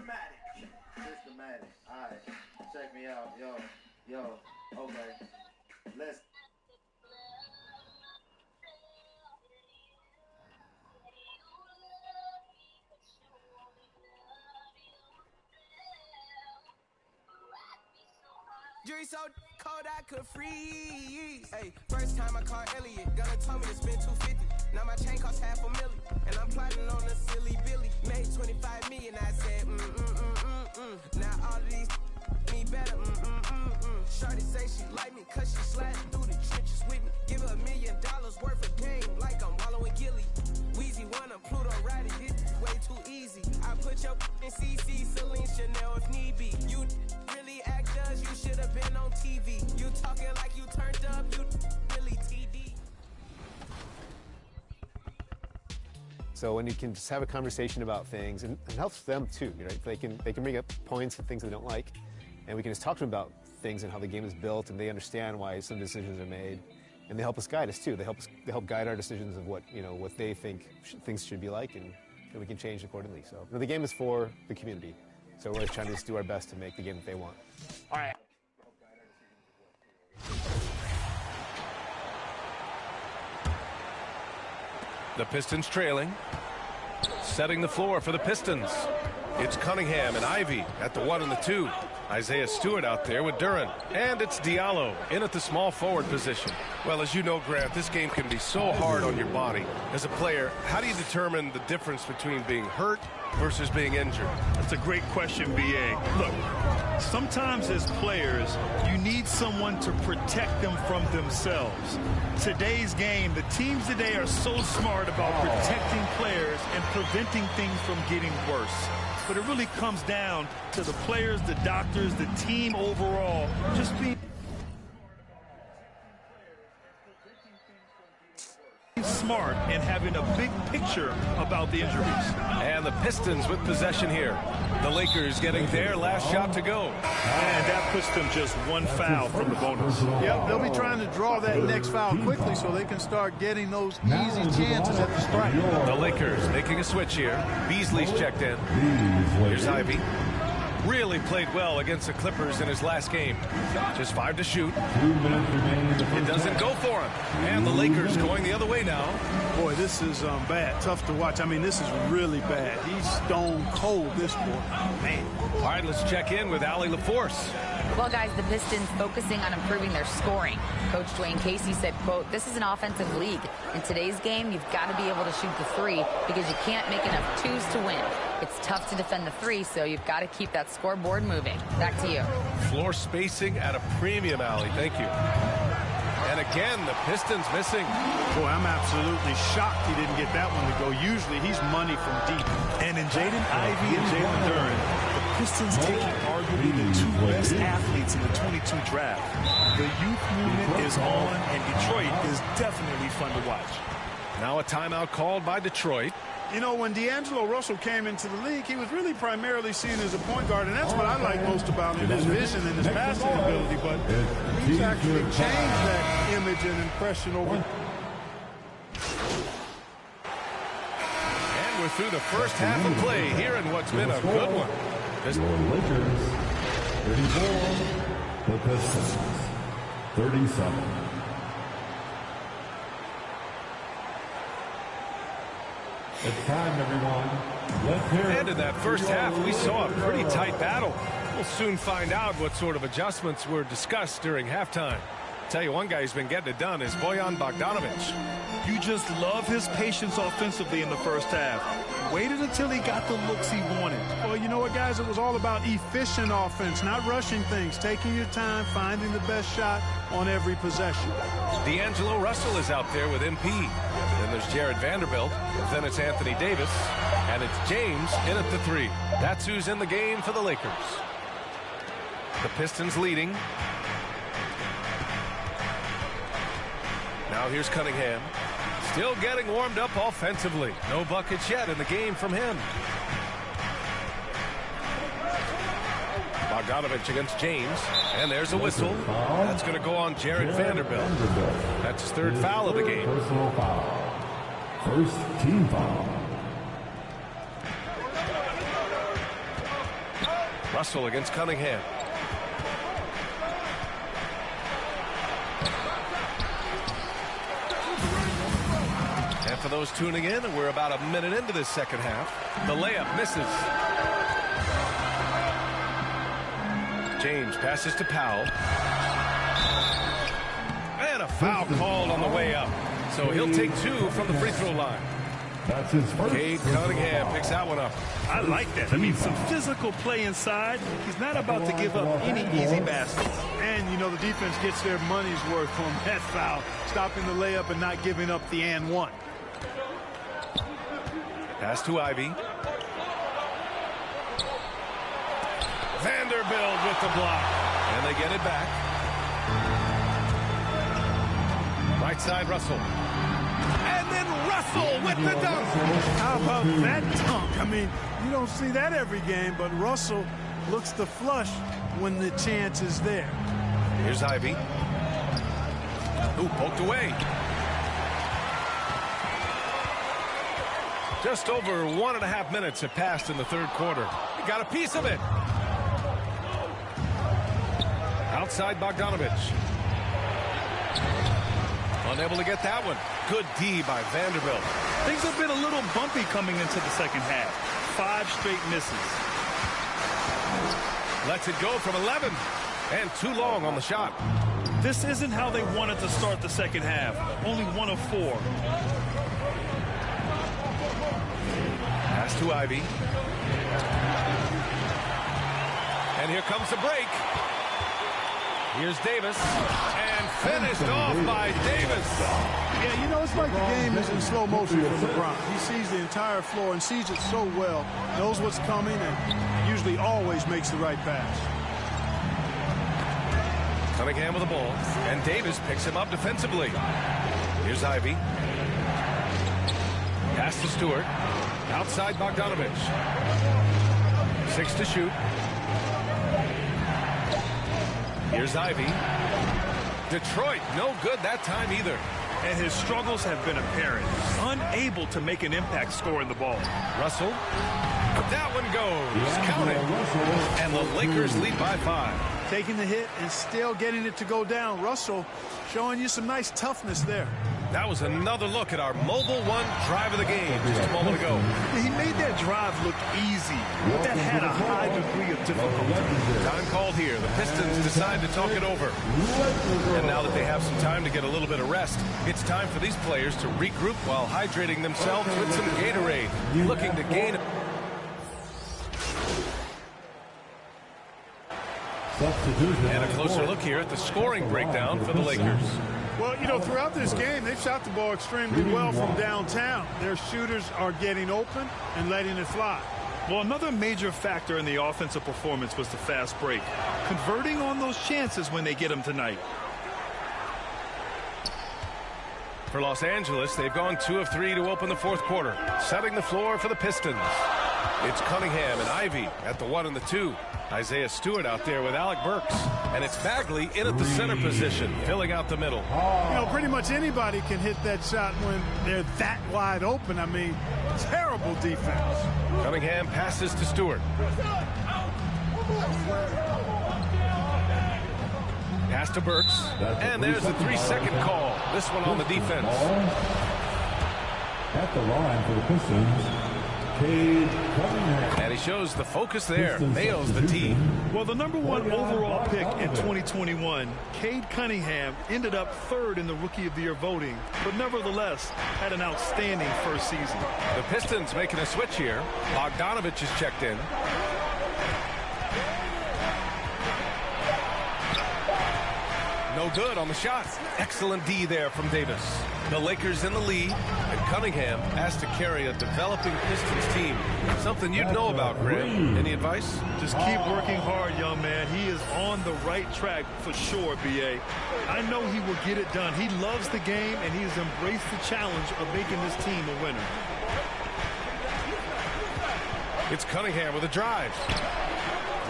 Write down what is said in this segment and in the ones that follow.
Systematic. All right. Check me out. Yo. Okay. Let's. Jury so cold I could freeze. Hey, first time I called Elliot, gonna told me to spend 250. Now my chain costs $500,000, and I'm plotting on a silly Billy. Made 25 million, I said Now all of these me better, Shorty say she like me, cause she sliding through the trenches with me. Give her $1 million worth of game, like I'm wallowing Gilly. Weezy one, I'm Pluto riding, this way too easy. I put your in CC, Celine, Chanel if need be. You really actors, you should have been on TV. You talking like you turned up, you really TD. So when you can just have a conversation about things, and it helps them too, right? They can bring up points and things they don't like, and we can just talk to them about things and how the game is built, and they understand why some decisions are made, and they help us guide us too. They help guide our decisions of what they think things should be like, and we can change accordingly. So the game is for the community, so we're trying to just do our best to make the game that they want. All right. The Pistons trailing, setting the floor for the Pistons. It's Cunningham and Ivy at the 1 and the 2. Isaiah Stewart out there with Duren. And it's Diallo in at the small forward position. Well, as you know, Grant, this game can be so hard on your body. As a player, how do you determine the difference between being hurt versus being injured? That's a great question, B.A. Look, sometimes as players, you need someone to protect them from themselves. Today's game, the teams today are so smart about protecting players and preventing things from getting worse. But it really comes down to the players, the doctors, the team overall, just being smart and having a big picture about the injuries. And the Pistons with possession here. The Lakers getting their last shot to go. And that puts them just one foul from the bonus. Yep, they'll be trying to draw that next foul quickly so they can start getting those easy chances at the strike. The Lakers making a switch here. Beasley's checked in. Here's Ivy. Really played well against the Clippers in his last game. Just 5 to shoot. It doesn't go for him. And the Lakers going the other way now. Boy, this is bad. Tough to watch. I mean, this is really bad. He's stone cold this quarter. Man. All right, let's check in with Allie LaForce. Well, guys, the Pistons focusing on improving their scoring. Coach Dwayne Casey said, quote, "This is an offensive league. In today's game, you've got to be able to shoot the three because you can't make enough twos to win. It's tough to defend the three, so you've got to keep that scoreboard moving." Back to you. Floor spacing at a premium, Allie. Thank you. And again, the Pistons missing. Boy, I'm absolutely shocked he didn't get that one to go. Usually, he's money from deep. And in Jaden Ivey and Jalen Duren, the Pistons taking arguably the two best athletes in the 22 draft. The youth movement is on, and Detroit is definitely fun to watch. Now a timeout called by Detroit. You know, when D'Angelo Russell came into the league, he was really primarily seen as a point guard, and that's what I like most about him, his vision and his passing ability. But he's actually changed that image and impression over. And we're through the first half of play here in what's been a good one. Your Lakers, 34. The Pistons, 37. It's time, everyone. Let's hear it. And in that first half, we saw a pretty tight battle. We'll soon find out what sort of adjustments were discussed during halftime. Tell you, one guy who's been getting it done is Bojan Bogdanovic. You just love his patience offensively in the first half. Waited until he got the looks he wanted. Well, you know what, guys? It was all about efficient offense, not rushing things, taking your time, finding the best shot on every possession. D'Angelo Russell is out there with MP. Then there's Jared Vanderbilt. Then it's Anthony Davis. And it's James in at the 3. That's who's in the game for the Lakers. The Pistons leading. Now here's Cunningham. Still getting warmed up offensively. No buckets yet in the game from him. Bogdanovic against James. And there's a whistle. That's going to go on Jared Vanderbilt. That's his third foul of the game. Personal foul. First team foul. Russell against Cunningham. And for those tuning in, we're about a minute into this second half. The layup misses. James passes to Powell. And a foul called on the way up. So he'll take 2 from the free throw line. That's his first. Cade Cunningham picks that one up. I like that. I mean, some physical play inside. He's not about to give up any easy baskets. And, you know, the defense gets their money's worth on that foul, stopping the layup and not giving up the and one. Pass to Ivy. Vanderbilt with the block. And they get it back. Right side, Russell. And then Russell with the dunk. How about that dunk? I mean, you don't see that every game, but Russell looks to flush when the chance is there. Here's Ivy. Ooh, poked away. Just over 1.5 minutes have passed in the third quarter. He got a piece of it. Outside Bogdanovich. Unable to get that one. Good D by Vanderbilt. Things have been a little bumpy coming into the second half. 5 straight misses. Lets it go from 11. And too long on the shot. This isn't how they wanted to start the second half. Only 1 of 4. Pass to Ivy. And here comes the break. Here's Davis. And finished off by Davis. Yeah, you know, it's like the game is in slow motion for LeBron. He sees the entire floor and sees it so well, knows what's coming, and usually always makes the right pass. Cunningham with the ball. And Davis picks him up defensively. Here's Ivy. Pass to Stewart. Outside Bogdanovich. 6 to shoot. Here's Ivy. Detroit, no good that time either. And his struggles have been apparent. Unable to make an impact scoring the ball. Russell. That one goes. Count it. And the Lakers lead by 5. Taking the hit and still getting it to go down. Russell showing you some nice toughness there. That was another look at our Mobile One drive of the game just a moment ago. He made that drive look easy, but that had a high degree of difficulty. Time called here. The Pistons decide to talk it over. And now that they have some time to get a little bit of rest, it's time for these players to regroup while hydrating themselves with some Gatorade. Looking to gain... And a closer look here at the scoring breakdown for the Lakers. Well, you know, throughout this game, they've shot the ball extremely well from downtown. Their shooters are getting open and letting it fly. Well, another major factor in the offensive performance was the fast break. Converting on those chances when they get them tonight. For Los Angeles, they've gone 2 of 3 to open the fourth quarter, setting the floor for the Pistons. It's Cunningham and Ivy at the 1 and the 2. Isaiah Stewart out there with Alec Burks. And it's Bagley in at the center position, filling out the middle. You know, pretty much anybody can hit that shot when they're that wide open. I mean, terrible defense. Cunningham passes to Stewart. Pass to Burks. And there's a 3-second call. This one on the defense. At the line for the Pistons, Cade Cunningham. And he shows the focus there. Nails the team. Well, the #1 overall pick in 2021, Cade Cunningham, ended up 3rd in the Rookie of the Year voting, but nevertheless had an outstanding first season. The Pistons making a switch here. Bogdanovich is checked in. No good on the shot. Excellent D there from Davis. The Lakers in the lead, and Cunningham has to carry a developing Pistons team. Something you'd know about, Graham. Any advice? Just keep working hard, young man. He is on the right track for sure, B.A. I know he will get it done. He loves the game, and he has embraced the challenge of making this team a winner. It's Cunningham with a drive.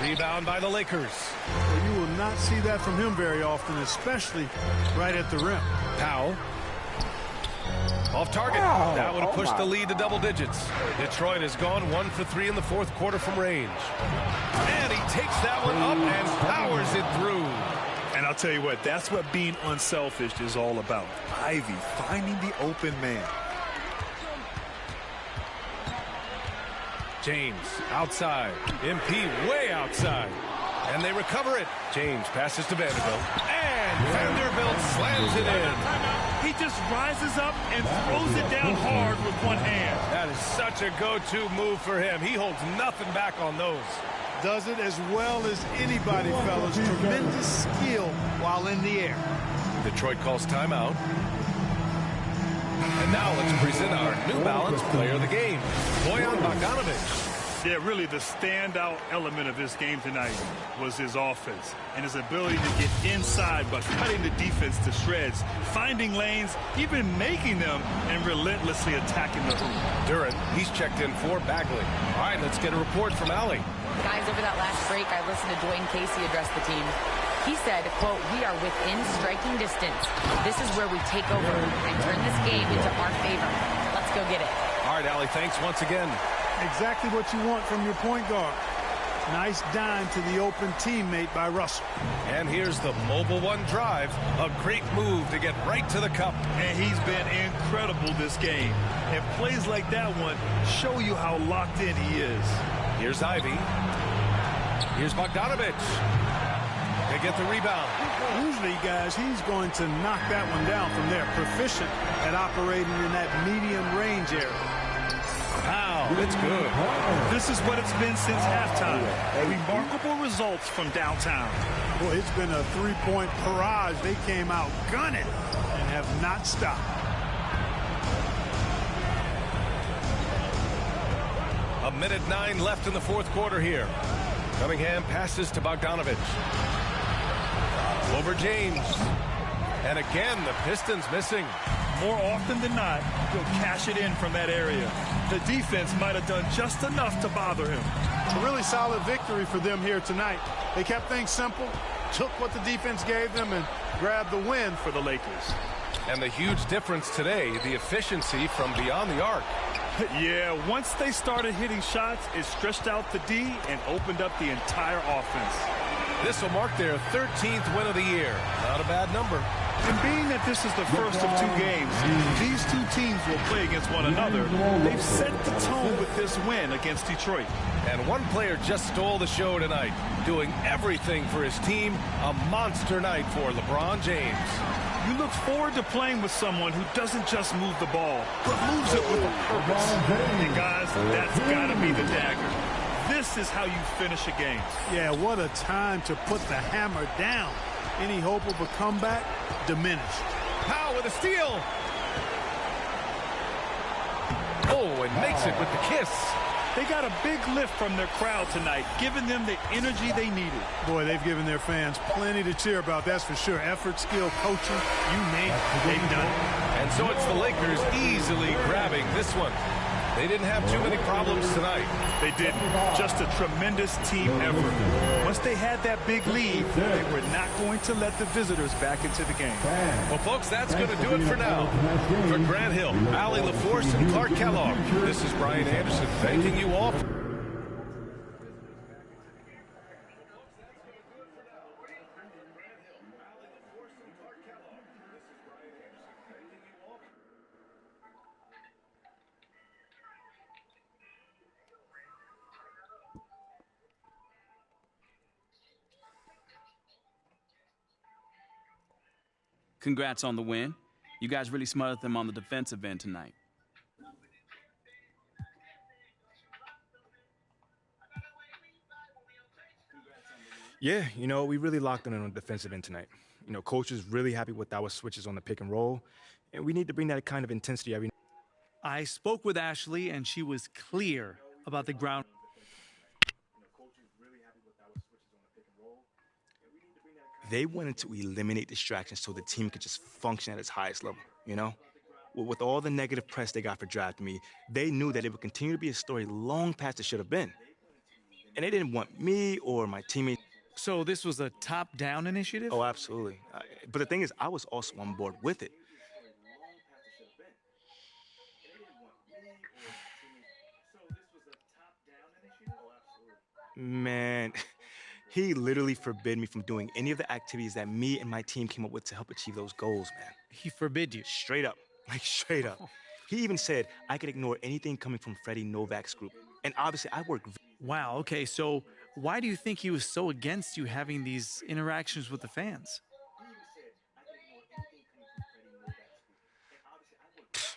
Rebound by the Lakers. Well, you will not see that from him very often, especially right at the rim. Powell. Off target. That would have pushed the lead to double digits. Detroit has gone 1 for 3 in the fourth quarter from range. And he takes that one up and powers it through. And I'll tell you what, that's what being unselfish is all about. Ivy finding the open man. James outside. MP way outside. And they recover it. James passes to Vanderbilt. And Vanderbilt slams it in. He just rises up and throws it down hard with one hand. That is such a go-to move for him. He holds nothing back on those. Does it as well as anybody, fellas. Tremendous skill while in the air. Detroit calls timeout. And now let's present our New Balance player of the game, Bojan Bogdanovic. Yeah, really the standout element of this game tonight was his offense and his ability to get inside but cutting the defense to shreds, finding lanes, even making them, and relentlessly attacking the hoop. Duren, he's checked in for Bagley. All right, let's get a report from Allie. Guys, over that last break, I listened to Dwayne Casey address the team. He said, quote, "We are within striking distance. This is where we take over and turn this game into our favor. Let's go get it." All right, Allie, thanks once again. Exactly what you want from your point guard. Nice dime to the open teammate by Russell. And here's the Mobile One drive. A great move to get right to the cup. And he's been incredible this game. And plays like that one show you how locked in he is. Here's Ivy. Here's Bogdanovic. They get the rebound. Usually, guys, he's going to knock that one down from there. Proficient at operating in that medium range area. Wow, it's good. This is what it's been since halftime. Remarkable results from downtown. Boy, it's been a three-point barrage. They came out gunning and have not stopped. A minute 9 left in the fourth quarter here. Cunningham passes to Bogdanovic. Over James. And again, the Pistons missing. More often than not, he'll cash it in from that area. The defense might have done just enough to bother him. A really solid victory for them here tonight. They kept things simple, took what the defense gave them, and grabbed the win for the Lakers. And the huge difference today, the efficiency from beyond the arc. Yeah, once they started hitting shots, it stretched out the D and opened up the entire offense. This will mark their 13th win of the year. Not a bad number. And being that this is the first of 2 games, these two teams will play against one another. They've set the tone with this win against Detroit. And one player just stole the show tonight, doing everything for his team. A monster night for LeBron James. You look forward to playing with someone who doesn't just move the ball, but moves it with a purpose. And guys, that's got to be the dagger. This is how you finish a game. Yeah, what a time to put the hammer down. Any hope of a comeback diminished. Powell with a steal. Oh, and makes it with the kiss. They got a big lift from their crowd tonight, giving them the energy they needed. Boy, they've given their fans plenty to cheer about, that's for sure. Effort, skill, coaching, you name it, they've done it. And so it's the Lakers easily grabbing this one. They didn't have too many problems tonight. They didn't. Just a tremendous team effort. Once they had that big lead, they were not going to let the visitors back into the game. Well, folks, that's going to do it for now. For Grant Hill, Allie LaForce, and Clark Kellogg, this is Brian Anderson thanking you all. Congrats on the win. You guys really smothered them on the defensive end tonight. Yeah, you know, we really locked in on the defensive end tonight. You know, coach is really happy with our switches on the pick and roll, and we need to bring that kind of intensity every night. I spoke with Ashley, and she was clear about the ground. They wanted to eliminate distractions so the team could just function at its highest level, you know? With all the negative press they got for drafting me, they knew that it would continue to be a story long past it should have been. And they didn't want me or my teammates. So this was a top-down initiative? Oh, absolutely. But the thing is, I was also on board with it. Man, he literally forbid me from doing any of the activities that me and my team came up with to help achieve those goals, man. He forbid you? Straight up. Like, straight up. He even said I could ignore anything coming from Freddie Novak's group. And obviously, I work... Wow, okay, so why do you think he was so against you having these interactions with the fans?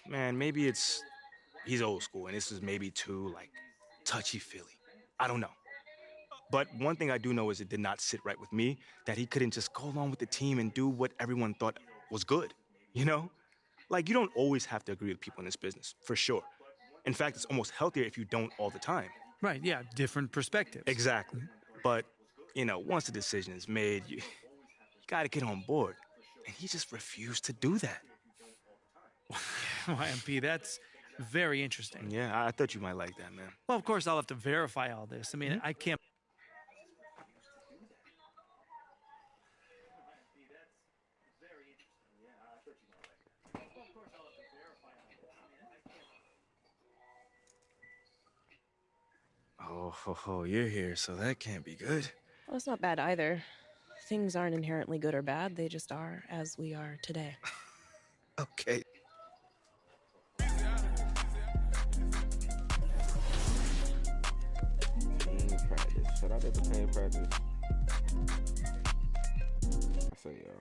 Man, maybe it's... He's old school, and this is maybe too, like, touchy-feely. I don't know. But one thing I do know is it did not sit right with me, that he couldn't just go along with the team and do what everyone thought was good, you know? Like, you don't always have to agree with people in this business, for sure. In fact, it's almost healthier if you don't all the time. Right, yeah, different perspectives. Exactly. But, you know, once the decision is made, you gotta get on board. And he just refused to do that. YMP, that's very interesting. Yeah, I thought you might like that, man. Well, of course, I'll have to verify all this. I mean, I can't... Oh, you're here, so that can't be good. Well, it's not bad either. Things aren't inherently good or bad. They just are as we are today. Okay. Team practice. Shout out to the team practice. I say, yo.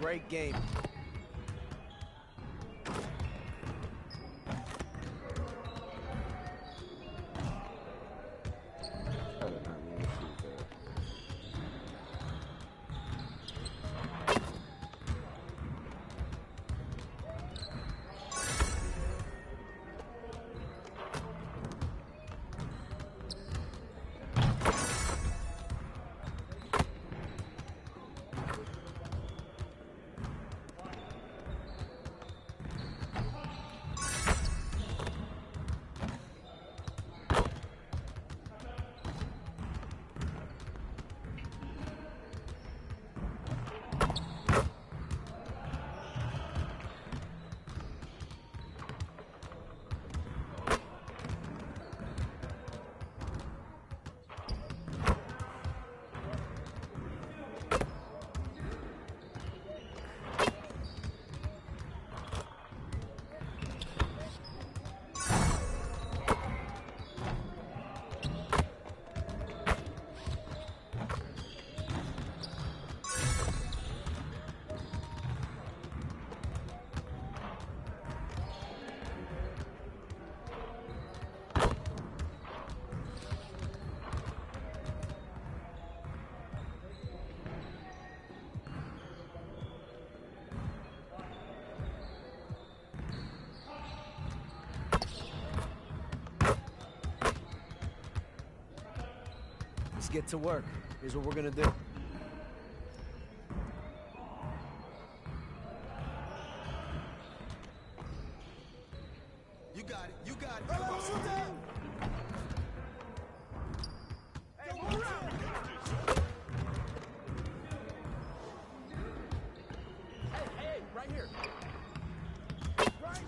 Great game. Let's get to work. Here's what we're gonna do. You got it. You got it. Come on, shoot that. Hey, move around. Hey, right here. Right.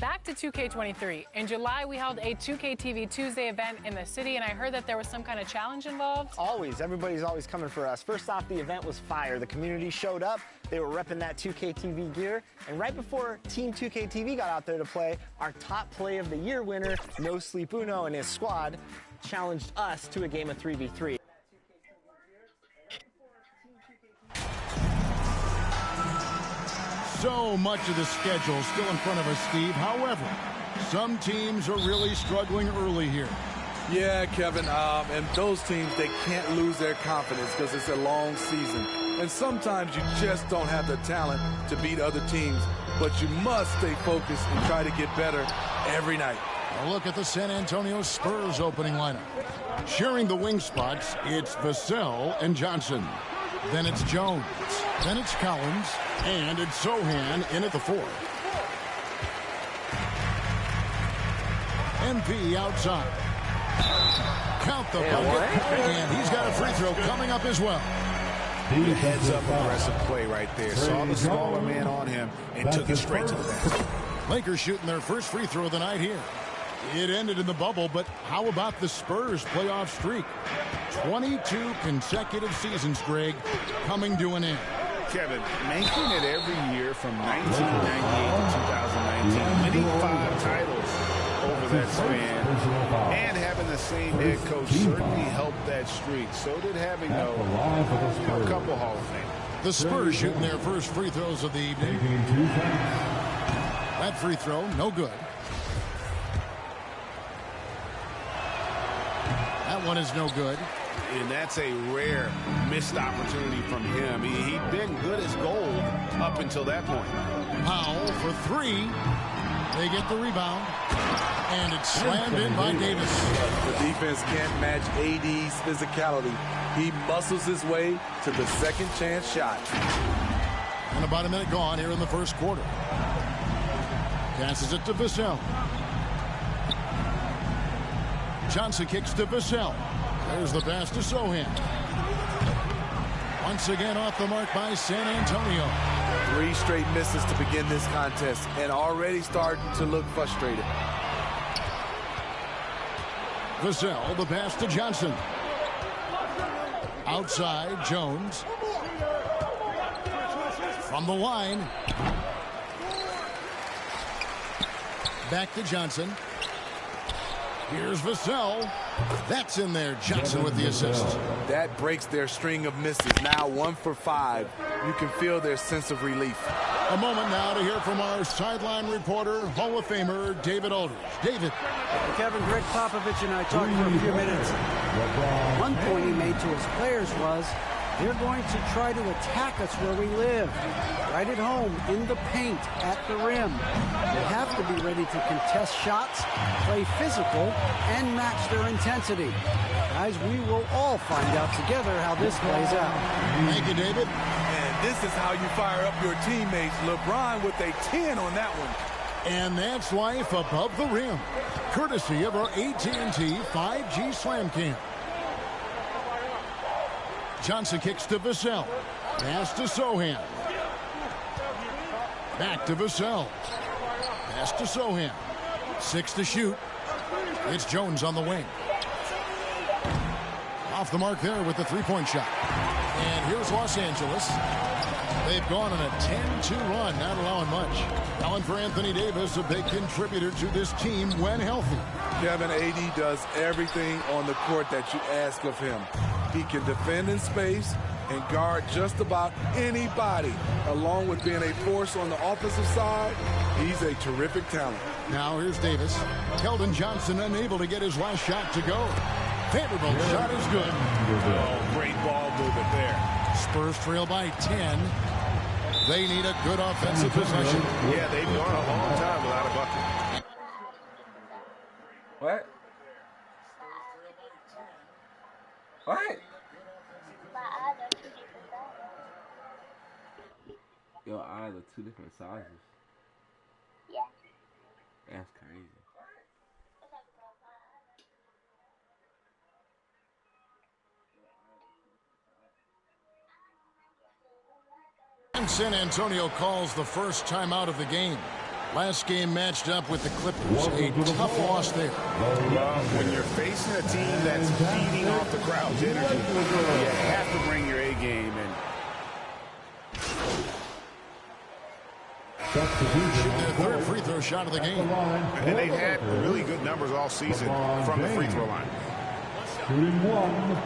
Back to 2K23. In July, we held a 2K TV Tuesday event in the city, and I heard that there was some kind of challenge involved. Always. Everybody's always coming for us. First off, the event was fire. The community showed up. They were repping that 2K TV gear. And right before Team 2K TV got out there to play, our top play of the year winner, No Sleep Uno and his squad, challenged us to a game of 3v3. So much of the schedule still in front of us, Steve. However, some teams are really struggling early here. Yeah, Kevin, and those teams, they can't lose their confidence because it's a long season. And sometimes you just don't have the talent to beat other teams, but you must stay focused and try to get better every night. A look at the San Antonio Spurs opening lineup. Sharing the wing spots, it's Vassell and Johnson. Then it's Jones. Then it's Collins. And it's Sohan in at the 4. MP outside. Count the bucket. And he's got a free throw coming up as well. Heads-up aggressive play right there. Saw the smaller man on him and took it straight to the basket. Lakers shooting their first free throw of the night here. It ended in the bubble, but how about the Spurs playoff streak? 22 consecutive seasons, Greg, coming to an end. Kevin, making it every year from 1998 to 2019, winning 5 titles over that span, and having the same head coach certainly helped that streak. So did having a couple Hall of Fame. The Spurs shooting their first free throws of the evening. That free throw, no good. That one is no good. And that's a rare missed opportunity from him. He'd been good as gold up until that point. Powell for 3. They get the rebound. And it's slammed in by Davis. The defense can't match AD's physicality. He muscles his way to the second chance shot. And about a minute gone here in the first quarter. Passes it to Vassell. Johnson kicks to Vassell. There's the pass to Sohan. Once again off the mark by San Antonio. 3 straight misses to begin this contest and already starting to look frustrated. Vassell, the pass to Johnson. Outside, Jones. From the line. Back to Johnson. Here's Vassell. That's in there. Johnson with the assist. That breaks their string of misses. Now 1 for 5. You can feel their sense of relief. A moment now to hear from our sideline reporter, Hall of Famer David Aldridge. David. Kevin, Greg Popovich and I talked for a few minutes. One point he made to his players was, they're going to try to attack us where we live. Right at home, in the paint, at the rim. They have to be ready to contest shots, play physical, and match their intensity. Guys, we will all find out together how this plays out. Thank you, David. And this is how you fire up your teammates. LeBron with a 10 on that one. And that's life above the rim. Courtesy of our AT&T 5G Slam Cam. Johnson kicks to Vassell. Pass to Sohan. Back to Vassell. Pass to Sohan. 6 to shoot. It's Jones on the wing. Off the mark there with the three-point shot. And here's Los Angeles. They've gone on a 10-2 run, not allowing much. Allen for Anthony Davis, a big contributor to this team when healthy. Kevin, AD does everything on the court that you ask of him. He can defend in space and guard just about anybody. Along with being a force on the offensive side, he's a terrific talent. Now here's Davis. Keldon Johnson unable to get his last shot to go. Vanderbilt's shot is good. Oh, great ball movement there. Spurs trail by 10. They need a good offensive possession. Yeah, they've gone a long time without a bucket. What? What? Your eyes are 2 different sizes. Yeah. That's crazy. And San Antonio calls the first timeout of the game. Last game matched up with the Clippers. A tough loss there. When you're facing a team that's feeding off the crowd's energy, you have to bring your A game and Shoot their third free throw shot of the game. And they've had really good numbers all season from the free throw line. Shooting one.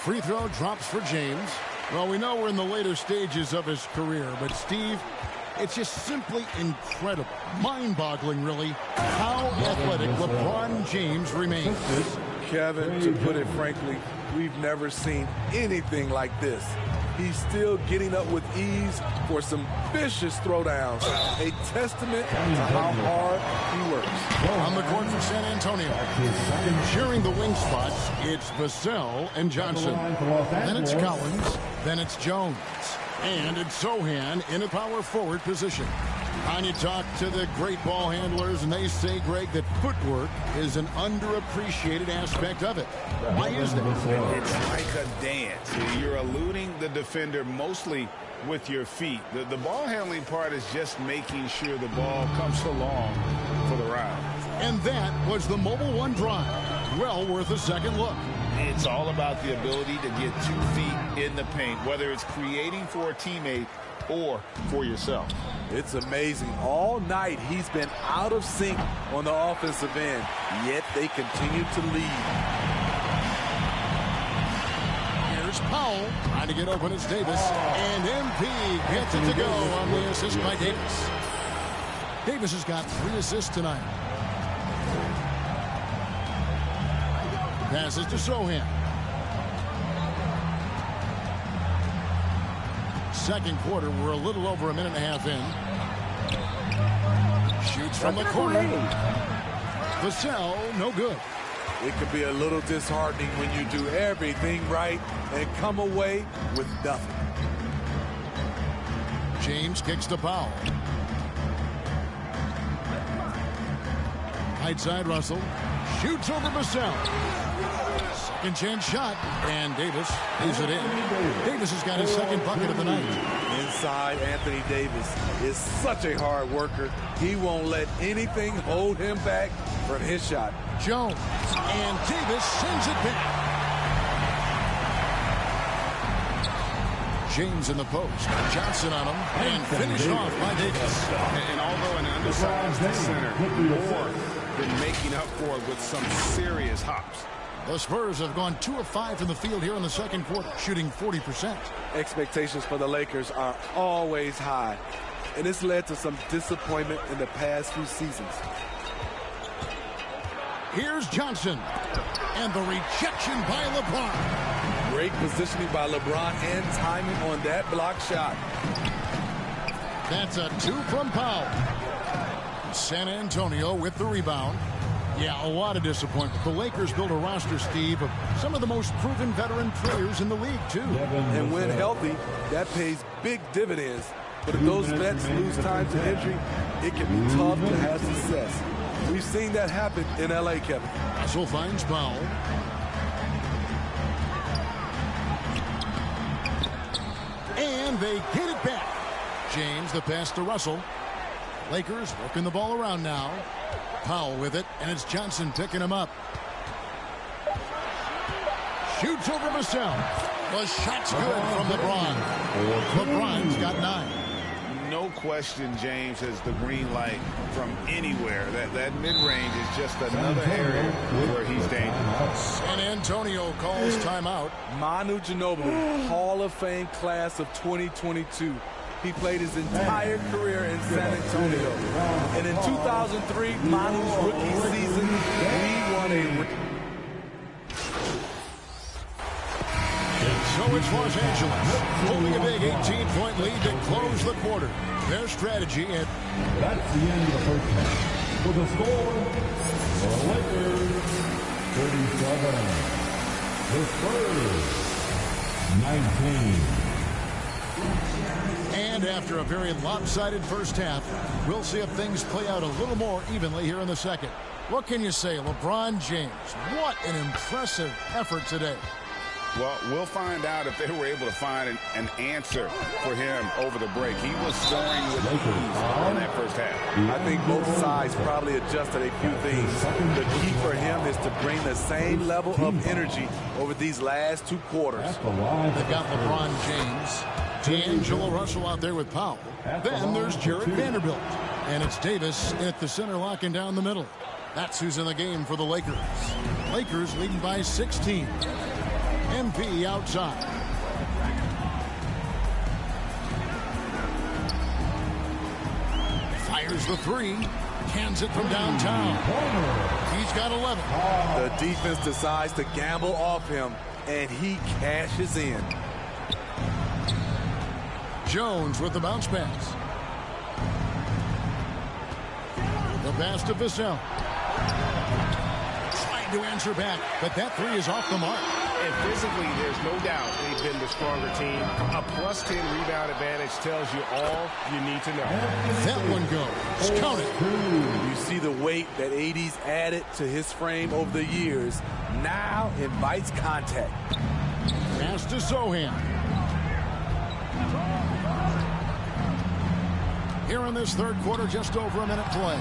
Free throw drops for James. Well, we know we're in the later stages of his career, but Steve, it's just simply incredible, mind-boggling really, how athletic LeBron James remains. Kevin, to put it frankly, we've never seen anything like this. He's still getting up with ease for some vicious throwdowns, a testament to how hard he works. On the court for San Antonio, sharing the wing spots, it's Vassell and Johnson. Then it's Collins, then it's Jones, and it's Sohan in a power forward position. And you talk to the great ball handlers, and they say, Greg, that footwork is an underappreciated aspect of it. Why is that? It's like a dance. You're eluding the defender mostly with your feet. The ball handling part is just making sure the ball comes along for the round. And that was the Mobile One drive. Well worth a second look. It's all about the ability to get 2 feet in the paint, whether it's creating for a teammate or for yourself. It's amazing. All night he's been out of sync on the offensive end, yet they continue to lead. Here's Powell trying to get open as Davis, and MP gets it to go on the assist by Davis. Davis has got 3 assists tonight. Passes to Sohan. Second quarter, we're a little over a minute and a half in. Shoots from the corner. Vassell, no good. It can be a little disheartening when you do everything right and come away with nothing. James kicks to Powell. Right side, Russell. Shoots over Vassell. Second chance shot, and Davis leaves it in. Davis has got his second bucket of the night. Inside, Anthony Davis is such a hard worker. He won't let anything hold him back from his shot. Jones, and Davis sends it back. James in the post. Johnson on him, and finished off by Davis. And although an undersized center, more than making up for it with some serious hops. The Spurs have gone 2 of 5 from the field here in the second quarter, shooting 40%. Expectations for the Lakers are always high, and it's led to some disappointment in the past few seasons. Here's Johnson, and the rejection by LeBron. Great positioning by LeBron and timing on that block shot. That's a 2 from Powell. San Antonio with the rebound. Yeah, a lot of disappointment. The Lakers built a roster, Steve, of some of the most proven veteran players in the league, too. And when healthy, that pays big dividends. But if those vets lose time to injury, it can be tough to have success. We've seen that happen in L.A., Kevin. Russell finds Powell. And they get it back. James, the pass to Russell. Lakers working the ball around now. Powell with it, and it's Johnson picking him up. Shoots over Vassell. The shot's good from LeBron. LeBron's got 9. No question James has the green light from anywhere. That mid-range is just another area where he's dangerous. San Antonio calls timeout. Manu Ginobili, Hall of Fame class of 2022. He played his entire career in San Antonio. And in 2003, Manu's rookie season, he won a... So it's Los Angeles holding a big 18-point lead to close the quarter. Their strategy at... That's the end of the first half. With the score, the Lakers 37. The Spurs 19. And after a very lopsided first half, we'll see if things play out a little more evenly here in the second. What can you say, LeBron James? What an impressive effort today. Well, we'll find out if they were able to find an answer for him over the break. He was scoring with ease in that first half. I think both sides probably adjusted a few things. The key for him is to bring the same level of energy over these last 2 quarters. They've got LeBron James, D'Angelo Russell out there with Powell. Then there's Jared Vanderbilt. And it's Davis at the center locking down the middle. That's who's in the game for the Lakers. Lakers leading by 16. MP outside. Fires the 3. Cans it from downtown. He's got 11. The defense decides to gamble off him, and he cashes in. Jones with the bounce pass. The pass to Vassell. Trying to answer back, but that 3 is off the mark. And physically, there's no doubt they've been the stronger team. A +10 rebound advantage tells you all you need to know. That one goes. Count it. You see the weight that AD's added to his frame over the years. Now invites contact. Pass to Zohan. Here in this third quarter, just over a minute play.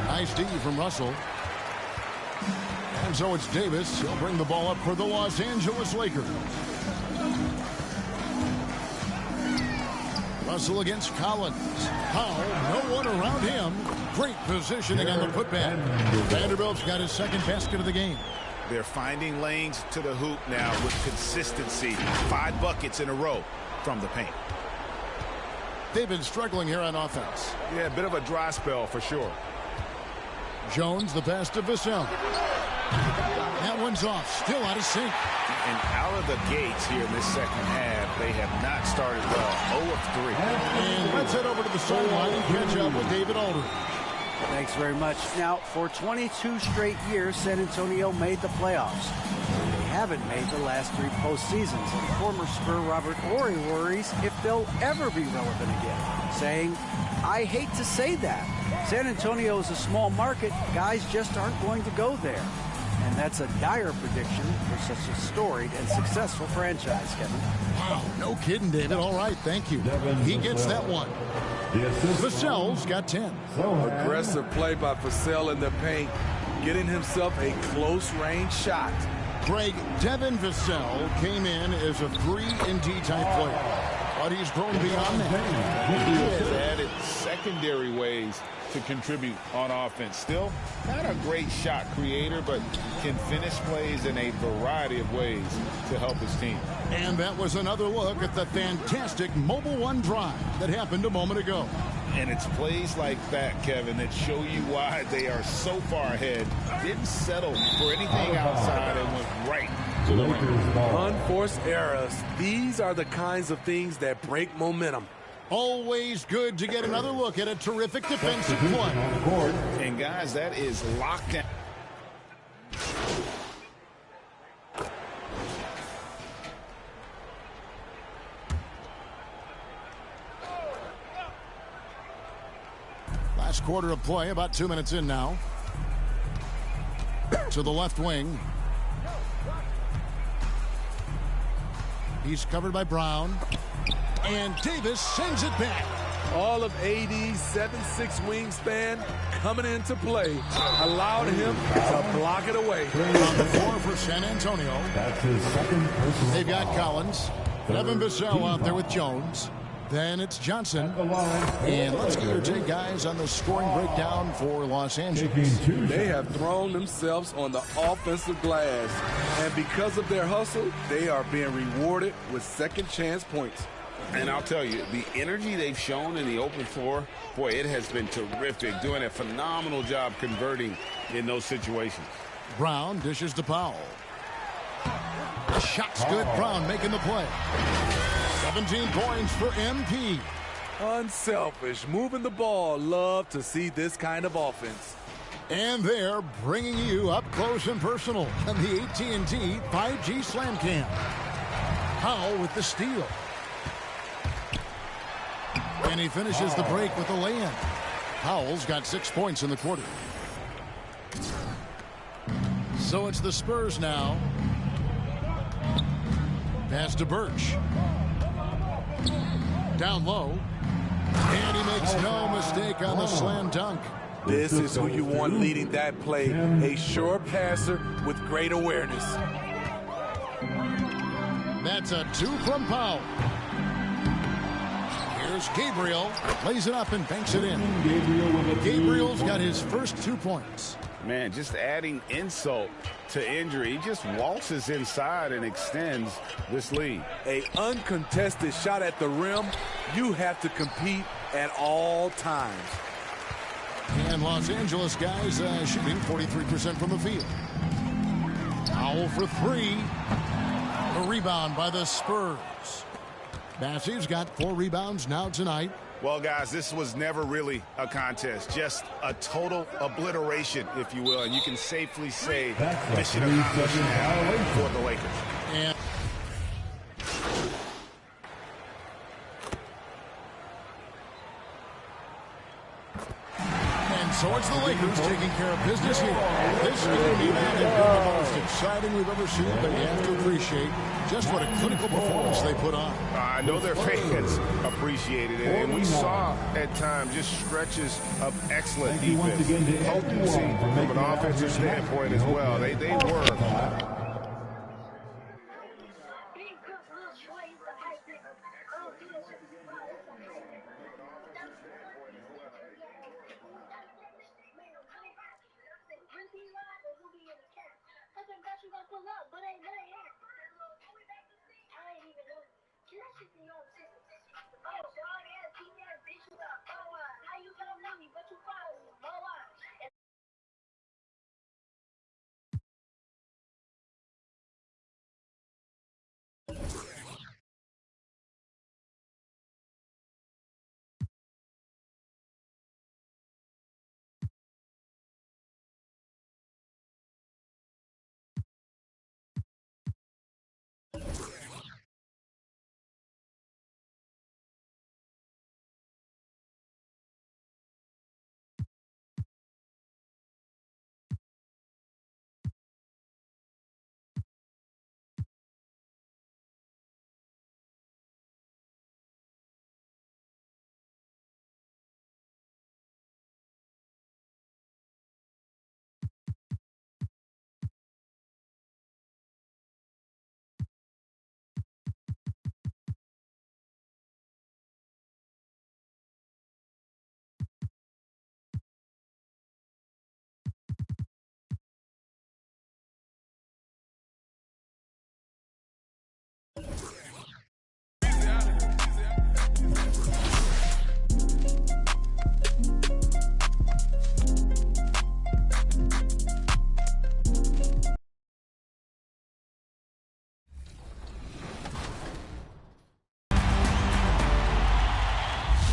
Nice D from Russell. And so it's Davis. He'll bring the ball up for the Los Angeles Lakers. Russell against Collins. Powell, no one around him. Great positioning on the putback. Vanderbilt's got his second basket of the game. They're finding lanes to the hoop now with consistency. 5 buckets in a row from the paint. They've been struggling here on offense. Yeah, a bit of a dry spell for sure. Jones, the pass to Vassell. That one's off. Still out of sync. And out of the gates here in this second half, they have not started well. 0 of 3. And let's head over to the sideline and catch up with David Aldridge. Thanks very much. Now, for 22 straight years, San Antonio made the playoffs. They haven't made the last 3 postseasons. And former Spur Robert Horry worries if they'll ever be relevant again, saying, I hate to say that. San Antonio is a small market. Guys just aren't going to go there. And that's a dire prediction for such a storied and successful franchise, Kevin. Wow, no kidding, David. All right, thank you. He gets that one. Vassell's got 10. Aggressive play by Vassell in the paint, getting himself a close-range shot. Greg, Devin Vassell came in as a 3-and-D type player, but he's grown beyond that. He has added secondary ways to contribute on offense. Still not a great shot creator, but can finish plays in a variety of ways to help his team. And that was another look at the fantastic Mobile One drive that happened a moment ago. And it's plays like that, Kevin, that show you why they are so far ahead. Didn't settle for anything outside and went right to the rim. Unforced errors. These are the kinds of things that break momentum. Always good to get another look at a terrific defensive play. And guys, that is lockdown. Last quarter of play, about 2 minutes in now. To the left wing. He's covered by Brown. And Davis sends it back. All of AD's 7'6" wingspan coming into play, allowed him to block it away. On the floor for San Antonio. That's his second personal. They've got Collins. Devin Vassell out there with Jones. Then it's Johnson. And let's get your take, guys, on the scoring breakdown for Los Angeles. They have thrown themselves on the offensive glass. And because of their hustle, they are being rewarded with second chance points. And I'll tell you, the energy they've shown in the open floor, boy, it has been terrific. Doing a phenomenal job converting in those situations. Brown dishes to Powell. Shot's good. Brown making the play. 17 points for MP. Unselfish, moving the ball. Love to see this kind of offense. And they're bringing you up close and personal on the AT&T 5G Slam Cam. Powell with the steal. And he finishes the break with a lay-in. Powell's got 6 points in the quarter. So it's the Spurs now. Pass to Birch. Down low. And he makes no mistake on the slam dunk. This is who you want leading that play. A sure passer with great awareness. That's a 2 from Powell. Here's Gabriel. Lays it up and banks it in. Gabriel's got his first 2 points. Man, just adding insult to injury. He just waltzes inside and extends this lead. A uncontested shot at the rim. You have to compete at all times. And Los Angeles guys shooting 43% from the field. Powell for 3. A rebound by the Spurs. Massey's got 4 rebounds now tonight. Well, guys, this was never really a contest. Just a total obliteration, if you will. And you can safely say mission accomplished for the Lakers. And so it's the Lakers taking care of business here. This game may not have been the most exciting we've ever seen, but you have to appreciate just what a clinical performance they put on. I know their fans appreciated it, and we saw at times just stretches of excellent defense, potency from an offensive standpoint as well. They were.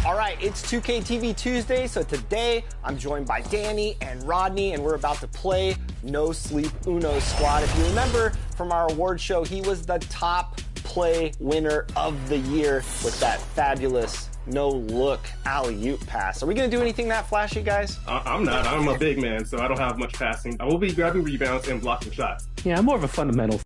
All right, it's 2K TV Tuesday, so today I'm joined by Danny and Rodney, and we're about to play No Sleep Uno Squad. If you remember from our award show, he was the top play winner of the year with that fabulous no-look alley-oop pass. Are we going to do anything that flashy, guys? I'm not. I'm a big man, so I don't have much passing. I will be grabbing rebounds and blocking shots. Yeah, I'm more of a fundamental.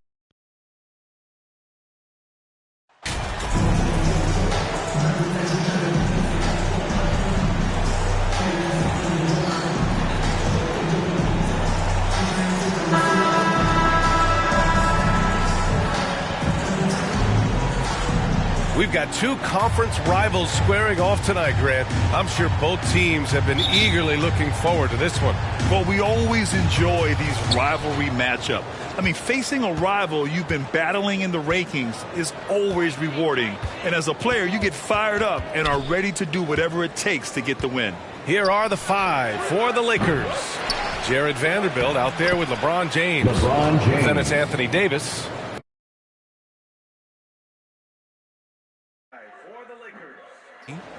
We've got 2 conference rivals squaring off tonight, Grant. I'm sure both teams have been eagerly looking forward to this one. Well, we always enjoy these rivalry matchups. I mean, facing a rival you've been battling in the rankings is always rewarding. And as a player, you get fired up and are ready to do whatever it takes to get the win. Here are the 5 for the Lakers. Jared Vanderbilt out there with LeBron James. Then it's Anthony Davis.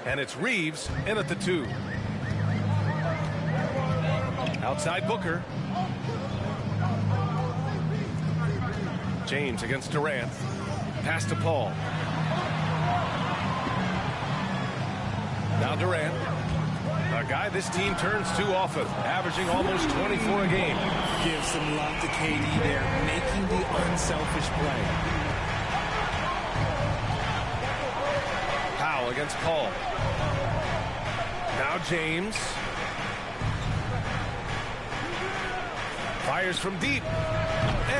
And it's Reeves in at the 2. Outside Booker. James against Durant. Pass to Paul. Now Durant. A guy this team turns to often, averaging almost 24 a game. Give some love to KD there, making the unselfish play. Powell against Paul. Now James. Fires from deep.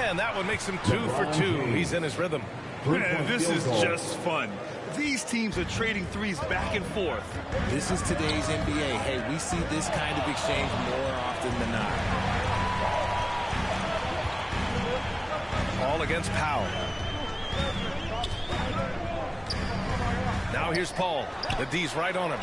And that one makes him 2 for 2. He's in his rhythm. Man, this is just fun. These teams are trading threes back and forth. This is today's NBA. Hey, we see this kind of exchange more often than not. Paul against Powell. Now here's Paul. The D's right on him.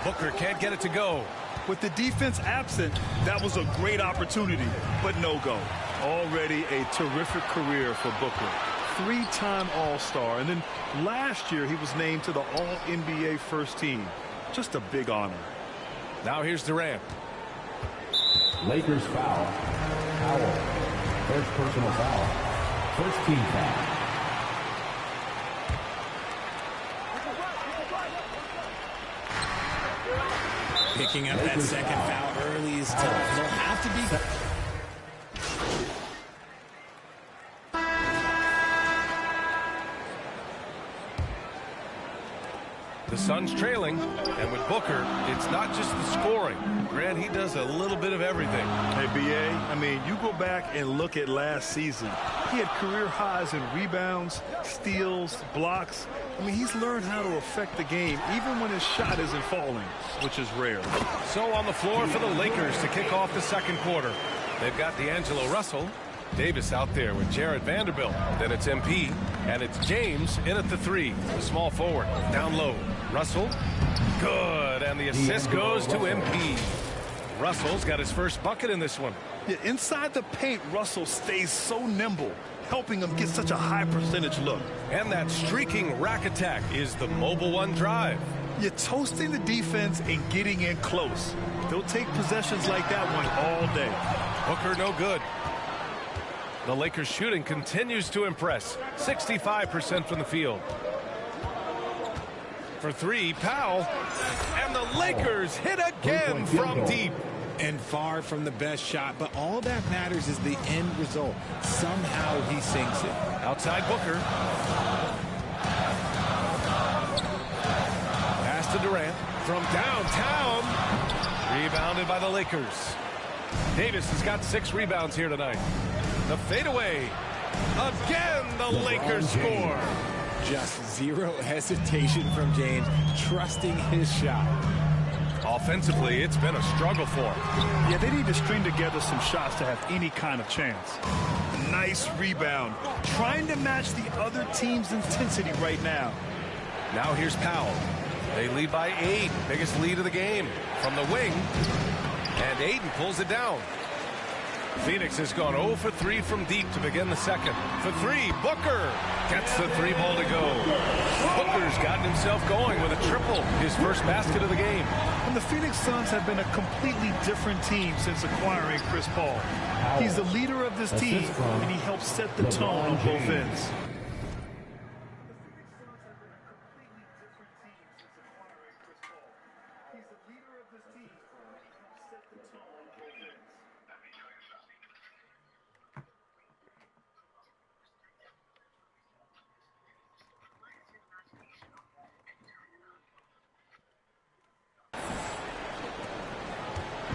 Booker can't get it to go. With the defense absent, that was a great opportunity, but no go. Already a terrific career for Booker. 3-time All-Star, and then last year he was named to the All-NBA first team. Just a big honor. Now here's Durant. Lakers foul. Powell. First personal foul. First team foul. Picking up that second foul early is tough. They'll have to be... The Suns trailing, and with Booker, it's not just the scoring. Grant, he does a little bit of everything. Hey, B.A., I mean, you go back and look at last season. He had career highs in rebounds, steals, blocks. I mean, he's learned how to affect the game, even when his shot isn't falling, which is rare. So on the floor for the Lakers to kick off the second quarter. They've got D'Angelo Russell. Davis out there with Jared Vanderbilt. Then it's MP, and it's James in at the 3, the small forward. Down low. Russell, good, and the assist goes to MP. Russell's got his first bucket in this one. Yeah, inside the paint, Russell stays so nimble, helping him get such a high percentage look. And that streaking rack attack is the Mobile One drive. You're toasting the defense and getting in close. They'll take possessions like that one all day. Booker no good. The Lakers shooting continues to impress. 65% from the field. For 3, Powell. And the Lakers hit again from deep. And far from the best shot, but all that matters is the end result. Somehow he sinks it. Outside Booker. Pass to Durant. From downtown. Rebounded by the Lakers. Davis has got 6 rebounds here tonight. The fadeaway. Again, the Lakers score. Just zero hesitation from James, trusting his shot. Offensively, it's been a struggle for him. Yeah, they need to string together some shots to have any kind of chance. Nice rebound. Trying to match the other team's intensity right now. Now here's Powell. They lead by 8. Biggest lead of the game. From the wing. And Ayton pulls it down. Phoenix has gone 0 for 3 from deep to begin the second. For 3, Booker gets the 3 ball to go. Booker's gotten himself going with a triple, his first basket of the game. And the Phoenix Suns have been a completely different team since acquiring Chris Paul. He's the leader of this team, and he helps set the tone on both ends.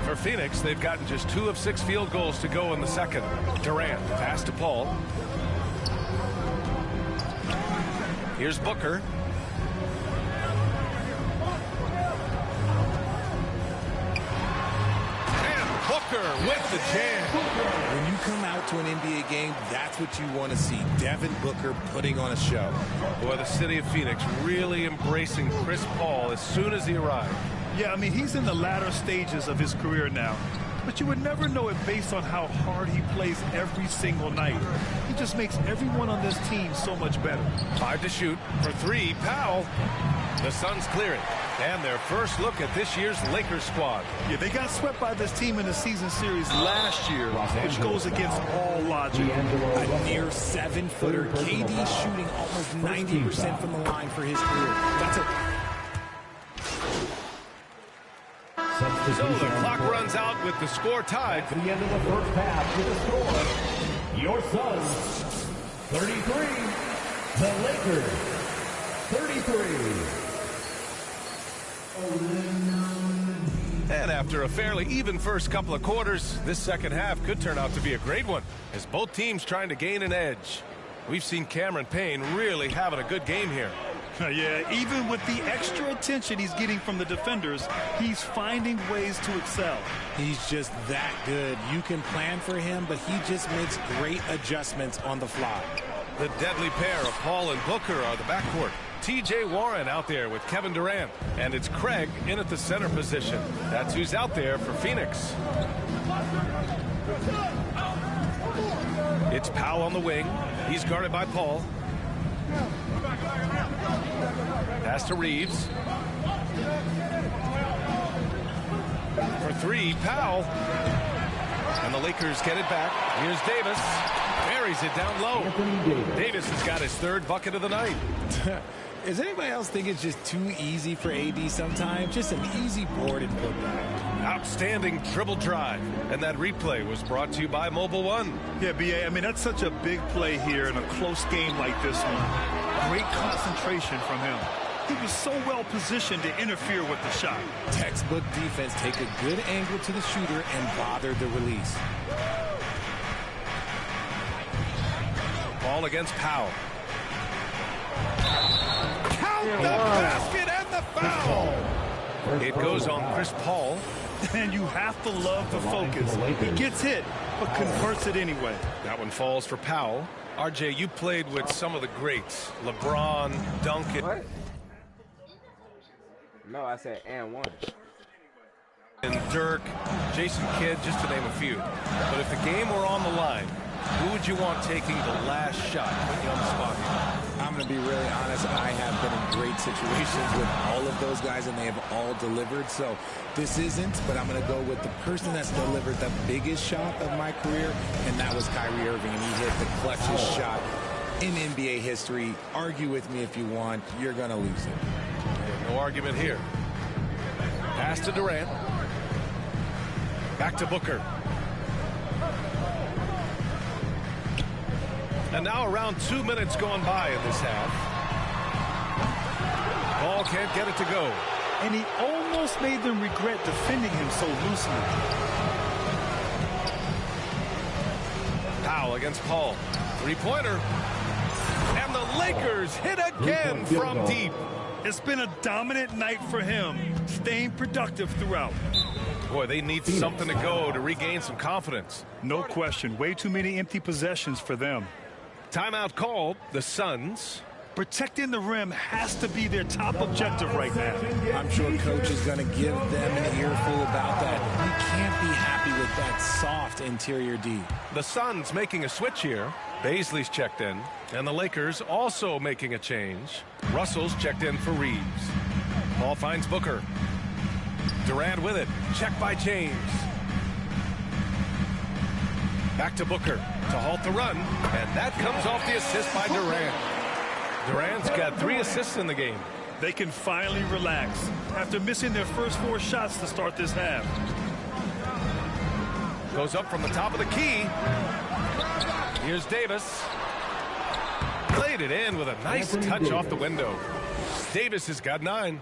For Phoenix, they've gotten just 2 of 6 field goals to go in the second. Durant, pass to Paul. Here's Booker. And Booker with the jam. When you come out to an NBA game, that's what you want to see. Devin Booker putting on a show. Boy, the city of Phoenix really embracing Chris Paul as soon as he arrived. Yeah, I mean, he's in the latter stages of his career now. But you would never know it based on how hard he plays every single night. He just makes everyone on this team so much better. 5 to shoot. For 3, Powell. The Suns clear it. And their first look at this year's Lakers squad. Yeah, they got swept by this team in the season series last year, which goes against all logic. A near 7-footer. KD shooting almost 90% from the line for his career. That's a... So the clock runs out with the score tied. At the end of the first half with a score, your Suns 33, the Lakers 33. And after a fairly even first couple of quarters, this second half could turn out to be a great one, as both teams trying to gain an edge. We've seen Cameron Payne really having a good game here. Yeah, even with the extra attention he's getting from the defenders, he's finding ways to excel. He's just that good. You can plan for him, but he just makes great adjustments on the fly. The deadly pair of Paul and Booker are the backcourt. T.J. Warren out there with Kevin Durant. And it's Craig in at the center position. That's who's out there for Phoenix. It's Powell on the wing. He's guarded by Paul. Pass to Reeves. For three, Powell. And the Lakers get it back. Here's Davis. Buries it down low. Davis has got his third bucket of the night. Is anybody else think it's just too easy for AD sometimes? Just an easy board and putback. Outstanding dribble drive. And that replay was brought to you by Mobile One. Yeah, B.A., I mean, that's such a big play here in a close game like this one. Great concentration from him. He was so well positioned to interfere with the shot. Textbook defense. Take a good angle to the shooter and bother the release. Ball against Powell. Count the basket and the foul. It goes on Chris Paul. And you have to love the focus. He gets hit, but converts it anyway. That one falls for Powell. RJ, you played with some of the greats. LeBron, Duncan. What? No, I said and one. And Dirk, Jason Kidd, just to name a few. But if the game were on the line, who would you want taking the last shot? Put you on the spot here. I'm going to be really honest. I have been in great situations with all of those guys, and they have all delivered. So this isn't, but I'm going to go with the person that's delivered the biggest shot of my career, and that was Kyrie Irving, and he hit the clutchest shot in NBA history. Argue with me if you want. You're going to lose it. No argument here. Pass to Durant. Back to Booker. And now around 2 minutes gone by in this half. Ball can't get it to go. And he almost made them regret defending him so loosely. Powell against Paul. Three-pointer. And the Lakers hit again from deep. It's been a dominant night for him, staying productive throughout. Boy, they need something to go to regain some confidence. No question. Way too many empty possessions for them. Timeout called. The Suns. Protecting the rim has to be their top objective right now. I'm sure coach is going to give them an earful about that. You can't be happy with that soft interior D. The Suns making a switch here. Baisley's checked in. And the Lakers also making a change. Russell's checked in for Reeves. Ball finds Booker. Durant with it. Checked by James. Back to Booker to halt the run. And that comes off the assist by Durant. Durant's got 3 assists in the game. They can finally relax after missing their first 4 shots to start this half. Goes up from the top of the key. Here's Davis. Played it in with a nice touch off the window. Davis has got 9.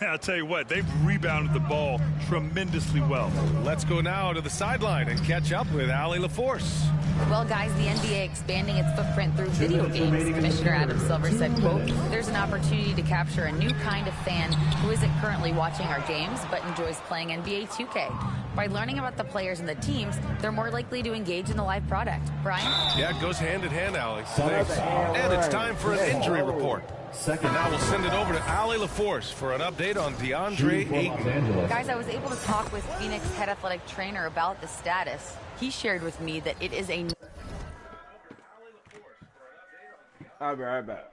I'll tell you what, they've rebounded the ball tremendously well. Let's go now to the sideline and catch up with Allie LaForce. Well, guys, the NBA expanding its footprint through video games. Commissioner Adam Silver said, quote, there's an opportunity to capture a new kind of fan who isn't currently watching our games but enjoys playing NBA 2K. By learning about the players and the teams, they're more likely to engage in the live product. Brian? Yeah, it goes hand in hand, Allie. Thanks. And it's time for an injury report. Now we'll send it over to Allie LaForce for an update on DeAndre Ayton. Guys, I was able to talk with Phoenix head athletic trainer about the status. He shared with me that it is a... I'll be right back.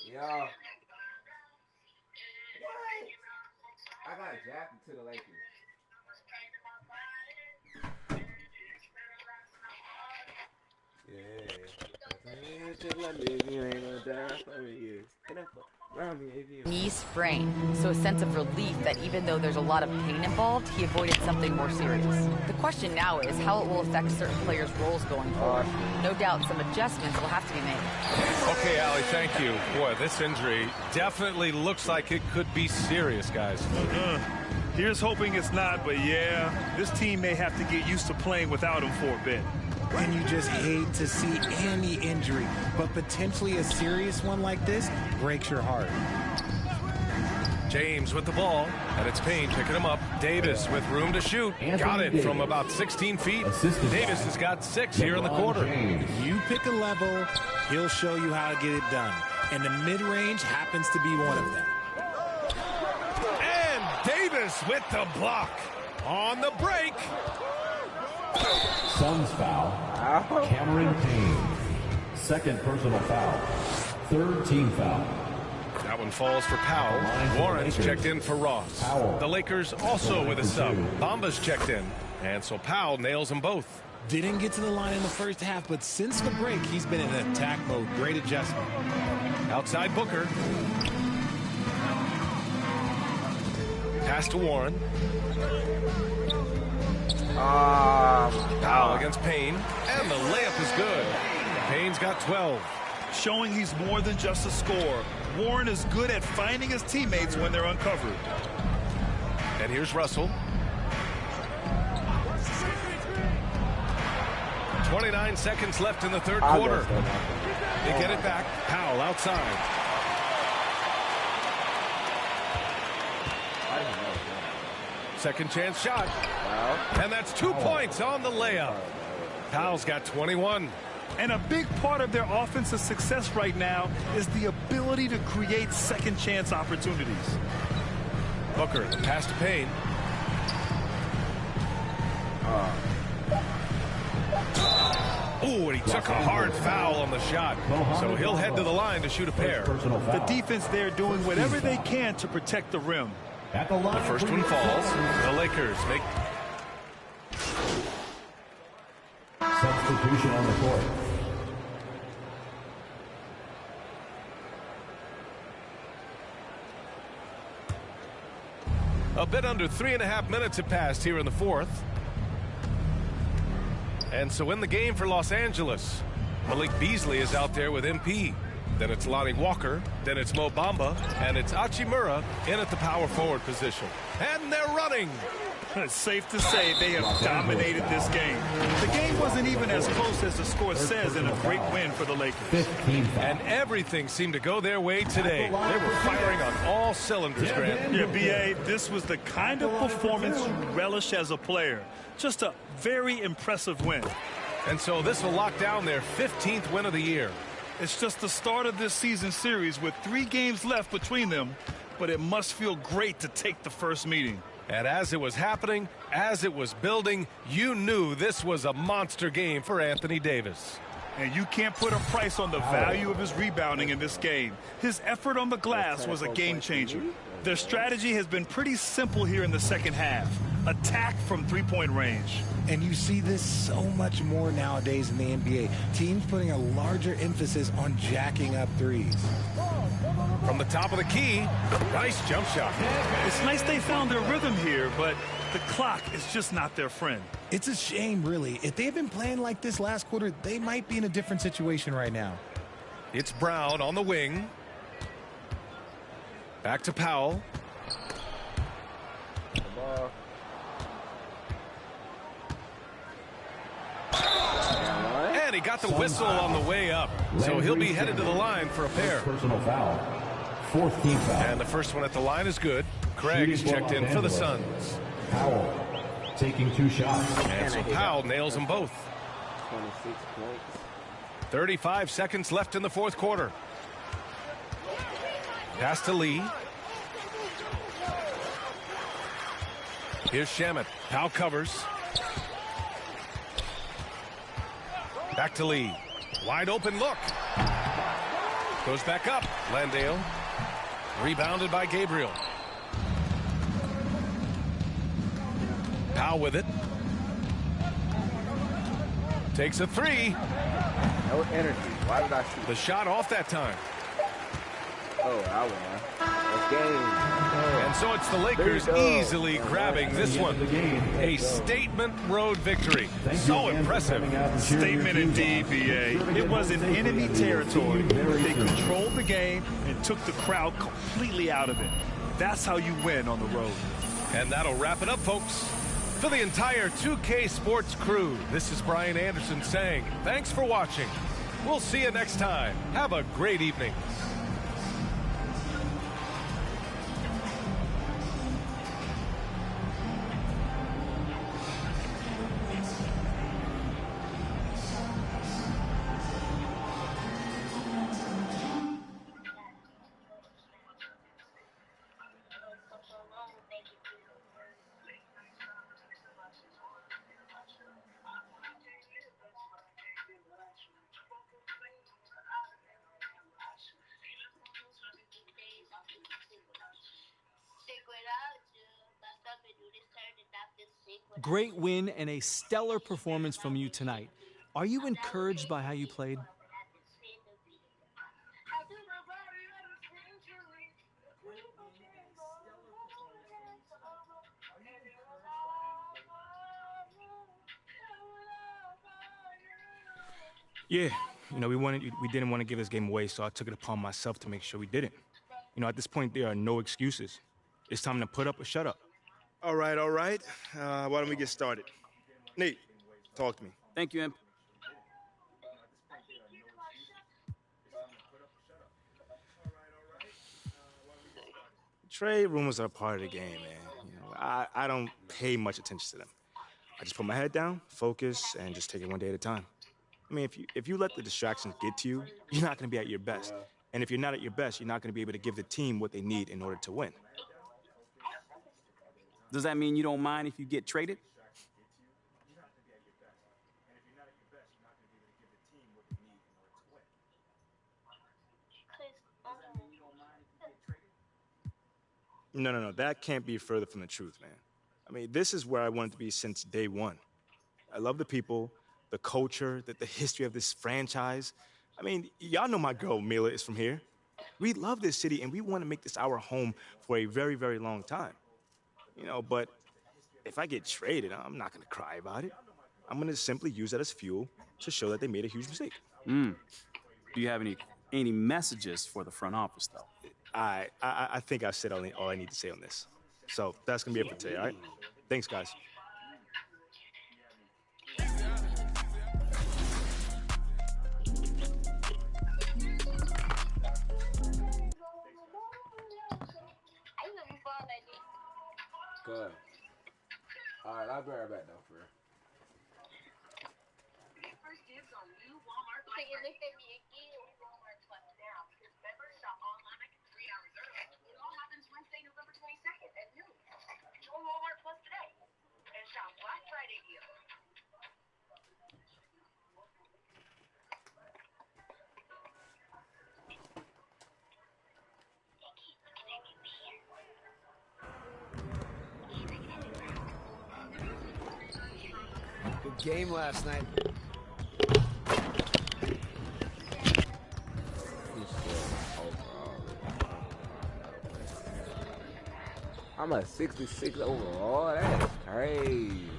Yo. What? I got drafted to the Lakers. Knee sprain, so a sense of relief that even though there's a lot of pain involved, he avoided something more serious. The question now is how it will affect certain players' roles going forward. No doubt some adjustments will have to be made. Okay, Allie, thank you. Boy, this injury definitely looks like it could be serious, guys. Here's hoping it's not, but yeah, this team may have to get used to playing without him for a bit. And you just hate to see any injury, but potentially a serious one like this breaks your heart. James with the ball, and it's Payne picking him up. Davis with room to shoot. Got it from about 16 feet. Davis has got 6 here in the quarter. You pick a level, he'll show you how to get it done. And the mid-range happens to be one of them. And Davis with the block. On the break. Suns foul. Cameron Payne. Second personal foul. Third team foul. That one falls for Powell. Warren's checked in for Ross. The Lakers also with a sub. Bamba's checked in. And so Powell nails them both. Didn't get to the line in the first half, but since the break, he's been in attack mode. Great adjustment. Outside Booker. Pass to Warren. Powell against Payne. And the layup is good. Payne's got 12. Showing he's more than just a scorer. Warren is good at finding his teammates when they're uncovered. And here's Russell. 29 seconds left in the third quarter. They get it back. Powell outside. Second chance shot. And that's 2 points on the layup. Powell's got 21. And a big part of their offensive success right now is the ability to create second chance opportunities. Booker, the pass to Payne. Ooh, and he took a hard foul on the shot. So he'll head to the line to shoot a pair. The defense there doing whatever they can to protect the rim. The first one falls. The Lakers make... Substitution on the court. A bit under 3.5 minutes have passed here in the fourth. And so in the game for Los Angeles, Malik Beasley is out there with MP. Then it's Lonnie Walker. Then it's Mo Bamba. And it's Hachimura in at the power forward position. And they're running. It's safe to say they have dominated this game. The game wasn't even as close as the score says in a great win for the Lakers. And everything seemed to go their way today. They were firing on all cylinders, Grant. Yeah, B.A., this was the kind of performance you relish as a player. Just a very impressive win. And so this will lock down their 15th win of the year. It's just the start of this season series with 3 games left between them, but it must feel great to take the first meeting. And as it was happening, as it was building, you knew this was a monster game for Anthony Davis. And you can't put a price on the value of his rebounding in this game. His effort on the glass was a game changer. Their strategy has been pretty simple here in the second half. Attack from three-point range. And you see this so much more nowadays in the NBA. Teams putting a larger emphasis on jacking up threes. From the top of the key, nice jump shot. It's nice they found their rhythm here, but the clock is just not their friend. It's a shame, really. If they had been playing like this last quarter, they might be in a different situation right now. It's Brown on the wing. Back to Powell. And he got the whistle on the way up. So he'll be headed to the line for a pair. Personal foul. Fourth team foul. And the first one at the line is good. Craig is checked in for the Suns. Powell. taking 2 shots. And so Powell nails them both. 26 points. 35 seconds left in the fourth quarter. Pass to Lee. Here's Shamet. Powell covers. Back to Lee. Wide open look. Goes back up. Landale. Rebounded by Gabriel. Powell with it. Takes a 3. No energy. Why did I shoot? The shot off that time. Oh, I won. That's game. And so it's the Lakers easily grabbing this one. A statement road victory. So impressive. Statement indeed, BA. It was in enemy territory. They controlled the game and took the crowd completely out of it. That's how you win on the road. And that'll wrap it up, folks. For the entire 2K Sports crew, this is Brian Anderson saying thanks for watching. We'll see you next time. Have a great evening. Great win and a stellar performance from you tonight. Are you encouraged by how you played? Yeah, we didn't want to give this game away, so I took it upon myself to make sure we didn't. At this point, there are no excuses. It's time to put up or shut up. All right. Why don't we get started? Nate, talk to me. Thank you, Imp. Trade rumors are part of the game, man. I don't pay much attention to them. I just put my head down, focus, and just take it one day at a time. I mean, if you let the distractions get to you, you're not going to be at your best. And if you're not at your best, you're not going to be able to give the team what they need in order to win. Does that mean you don't mind if you get traded? No. That can't be further from the truth, man. I mean, this is where I wanted to be since day one. I love the people, the culture, the history of this franchise. I mean, y'all know my girl, Mila, is from here. We love this city, and we want to make this our home for a very, very long time. But if I get traded, I'm not going to cry about it. I'm going to simply use that as fuel to show that they made a huge mistake. Do you have any messages for the front office, though? I think I've said all I need to say on this. So that's going to be it for today, all right? Thanks, guys. Good. All right, I'll be right back, though, for real. First dibs on new Walmart Black Friday. Walmart Plus now because members shop online like 3 hours early. It all happens Wednesday, November 22nd at noon. Join Walmart Plus today and shop Black Friday deals. Good game last night. I'm a 66 overall. That's crazy.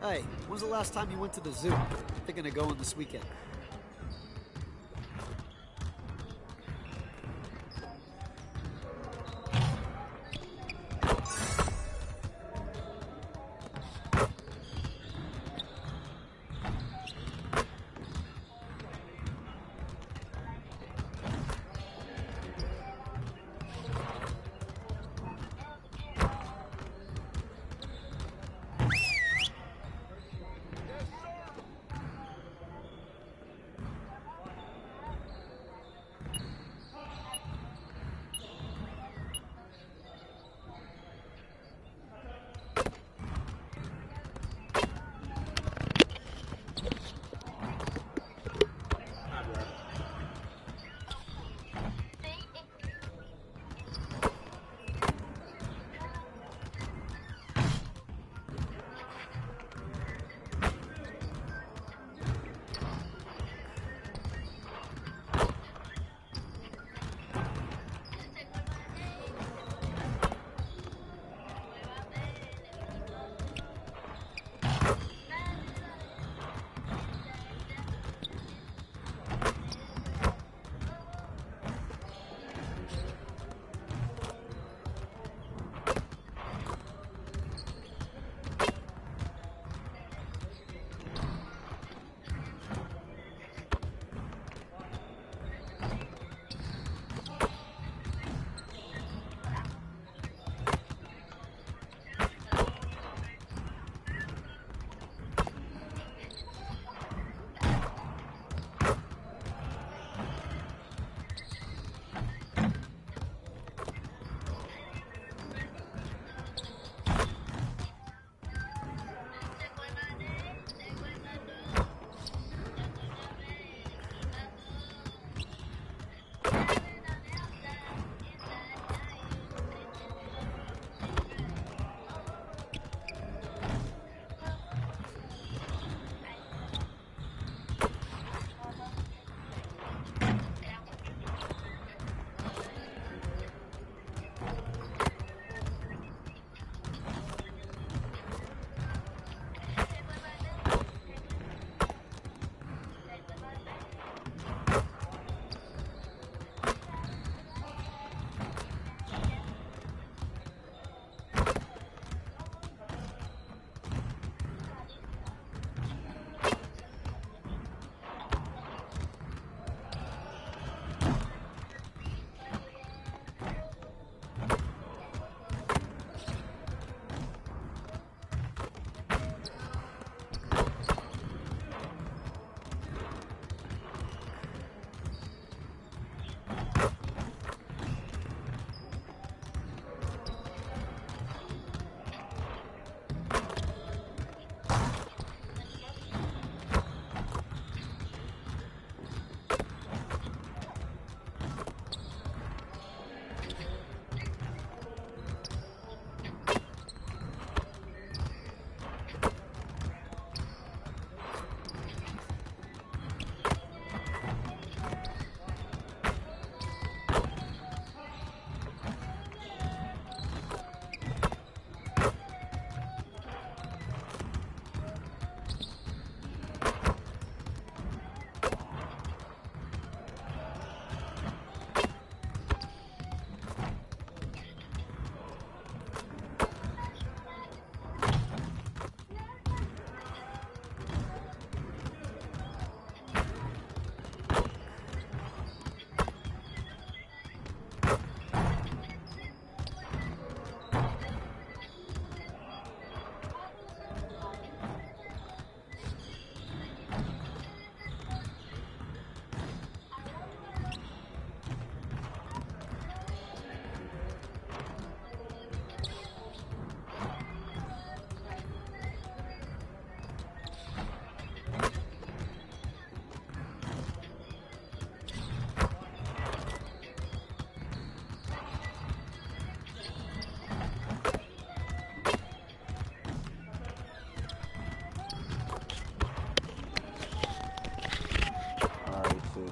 Hey, when's the last time you went to the zoo? Thinking of going this weekend.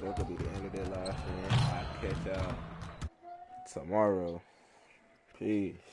That could be the end of their life, man. I'll catch y'all tomorrow. Peace.